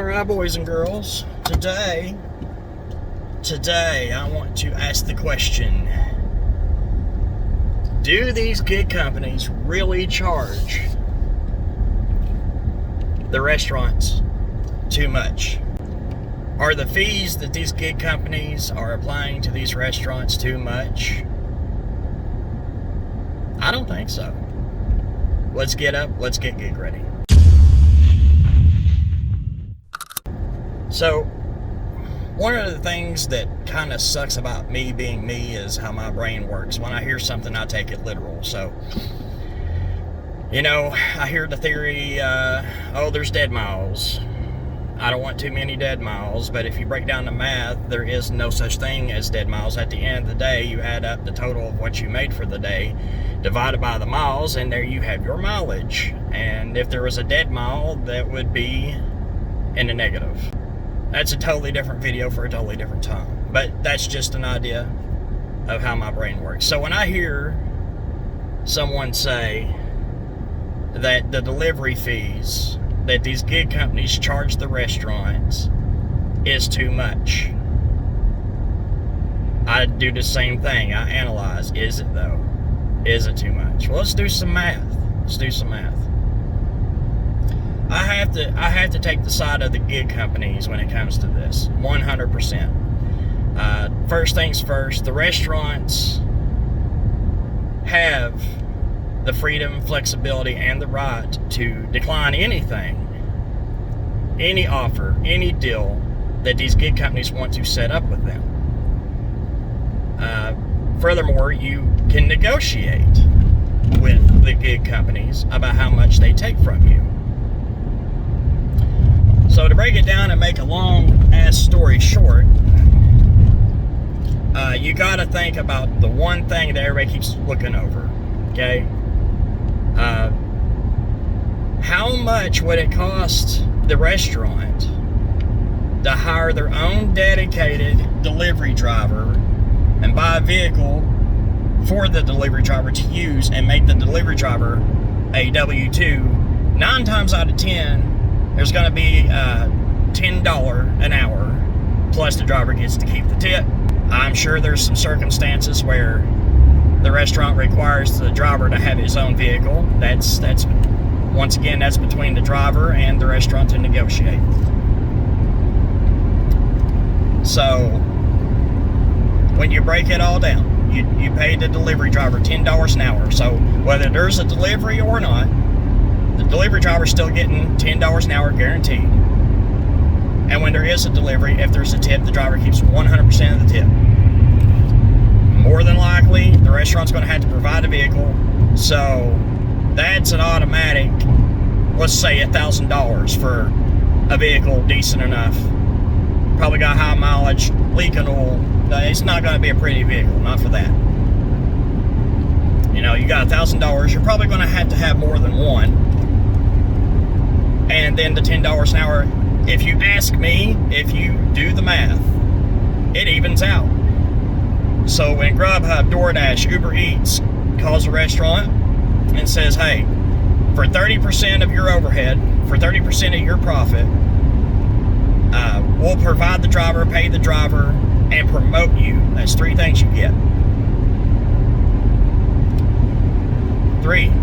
Alright, boys and girls, today I want to ask the question, do these gig companies really charge the restaurants too much? Are the fees that these gig companies are applying to these restaurants too much? I don't think so. Let's get up, let's get gig ready. So, one of the things that kind of sucks about me being me is how my brain works. When I hear something, I take it literal. So, you know, I hear the theory, there's dead miles. I don't want too many dead miles, but if you break down the math, there is no such thing as dead miles. At the end of the day, you add up the total of what you made for the day, divided by the miles, and there you have your mileage. And if there was a dead mile, that would be in the negative. That's a totally different video for a totally different time. But that's just an idea of how my brain works. So when I hear someone say that the delivery fees that these gig companies charge the restaurants is too much, I do the same thing. I analyze, is it though? Is it too much? Well, let's do some math. I have to take the side of the gig companies when it comes to this, 100%. First things first, the restaurants have the freedom, flexibility, and the right to decline anything, any offer, any deal that these gig companies want to set up with them. Furthermore, you can negotiate with the gig companies about how much they take from you. So to break it down and make a long-ass story short, you got to think about the one thing that everybody keeps looking over, okay? How much would it cost the restaurant to hire their own dedicated delivery driver and buy a vehicle for the delivery driver to use and make the delivery driver a W-2? 9 times out of 10, there's going to be $10 an hour, plus the driver gets to keep the tip. I'm sure there's some circumstances where the restaurant requires the driver to have his own vehicle. That's once again, that's between the driver and the restaurant to negotiate. So, when you break it all down, you pay the delivery driver $10 an hour. So, whether there's a delivery or not, the delivery driver's still getting $10 an hour guaranteed. And when there is a delivery, if there's a tip, the driver keeps 100% of the tip. More than likely, the restaurant's going to have to provide a vehicle. So that's an automatic, let's say $1,000 for a vehicle decent enough. Probably got high mileage, leaking oil. It's not going to be a pretty vehicle, not for that. You know, you got $1,000, you're probably going to have more than one. And then the $10 an hour, if you ask me, if you do the math, it evens out. So when Grubhub, DoorDash, Uber Eats calls a restaurant and says, hey, for 30% of your overhead, for 30% of your profit, we'll provide the driver, pay the driver, and promote you. That's 3 things you get. 3.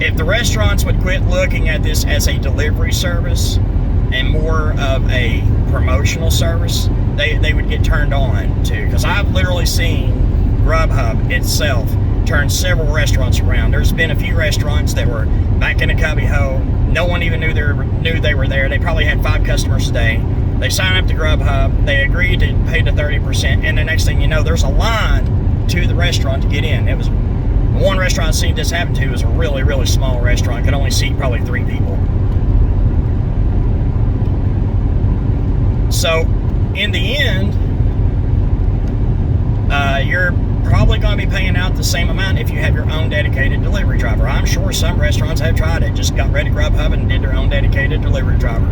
If the restaurants would quit looking at this as a delivery service and more of a promotional service, they would get turned on to. Because I've literally seen Grubhub itself turn several restaurants around. There's been a few restaurants that were back in a cubbyhole. No one even knew they were there. They probably had 5 customers a day. They signed up to Grubhub. They agreed to pay the 30%. And the next thing you know, there's a line to the restaurant to get in. It was one restaurant I've seen this happen to was a really, really small restaurant. Could only seat probably 3 people. So, in the end, you're probably going to be paying out the same amount if you have your own dedicated delivery driver. I'm sure some restaurants have tried it, just got rid of Grubhub and did their own dedicated delivery driver.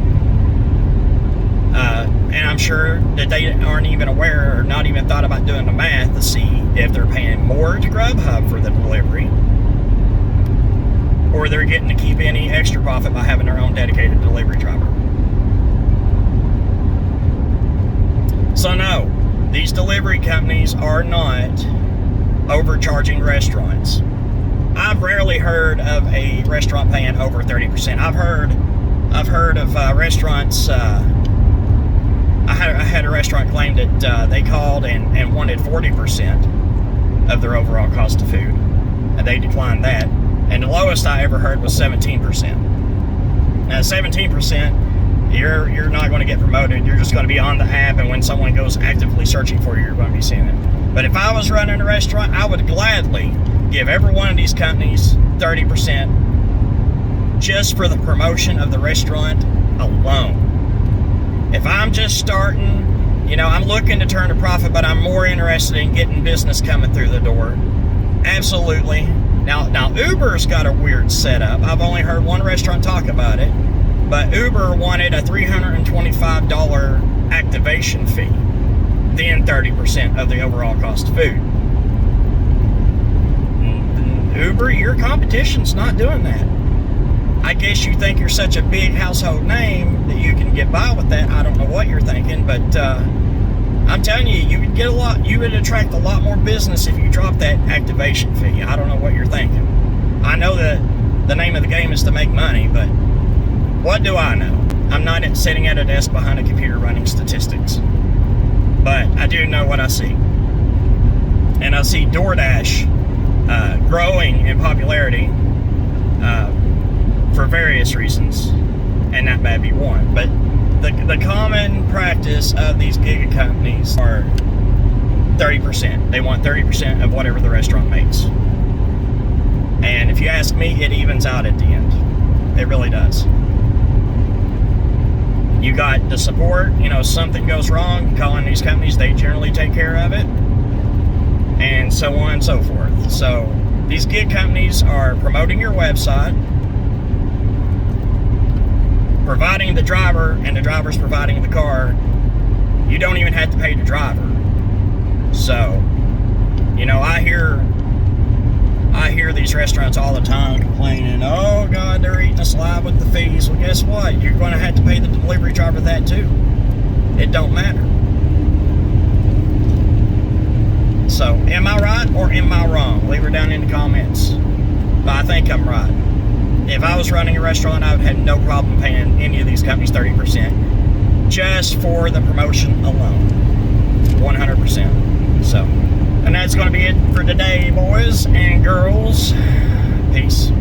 And I'm sure that they aren't even aware or not even thought about doing the math to see if they're paying more to Grubhub for the delivery or they're getting to keep any extra profit by having their own dedicated delivery driver. So no, these delivery companies are not overcharging restaurants. I've rarely heard of a restaurant paying over 30%. I've heard of restaurants. I had a restaurant claim that they called and wanted 40% of their overall cost of food, and they declined that. And the lowest I ever heard was 17%. Now 17%, you're not going to get promoted. You're just going to be on the app, and when someone goes actively searching for you, you're going to be seeing it. But if I was running a restaurant, I would gladly give every one of these companies 30% just for the promotion of the restaurant alone. If I'm just starting, I'm looking to turn a profit, but I'm more interested in getting business coming through the door, absolutely. Now Uber's got a weird setup. I've only heard one restaurant talk about it, but Uber wanted a $325 activation fee, then 30% of the overall cost of food. Uber, your competition's not doing that. I guess you think you're such a big household name that you can get by with that. I don't know what you're thinking, but I'm telling you, you would attract a lot more business if you drop that activation fee. I don't know what you're thinking. I know that the name of the game is to make money, but what do I know? I'm not sitting at a desk behind a computer running statistics. But I do know what I see. And I see DoorDash growing in popularity for various reasons, and that may be one. But the common practice of these gig companies are 30%. They want 30% of whatever the restaurant makes. And if you ask me, it evens out at the end. It really does. You got the support, something goes wrong, calling these companies, they generally take care of it, and so on and so forth. So these gig companies are promoting your website, providing the driver, and the driver's providing the car. You don't even have to pay the driver. So, I hear these restaurants all the time complaining, oh God, they're eating us alive with the fees. Well, guess what? You're going to have to pay the delivery driver that too. It don't matter. So, am I right or am I wrong? Leave her down in the comments. But I think I'm right. If I was running a restaurant, I would have no problem paying any of these companies 30% just for the promotion alone. 100%. So, and that's going to be it for today, boys and girls. Peace.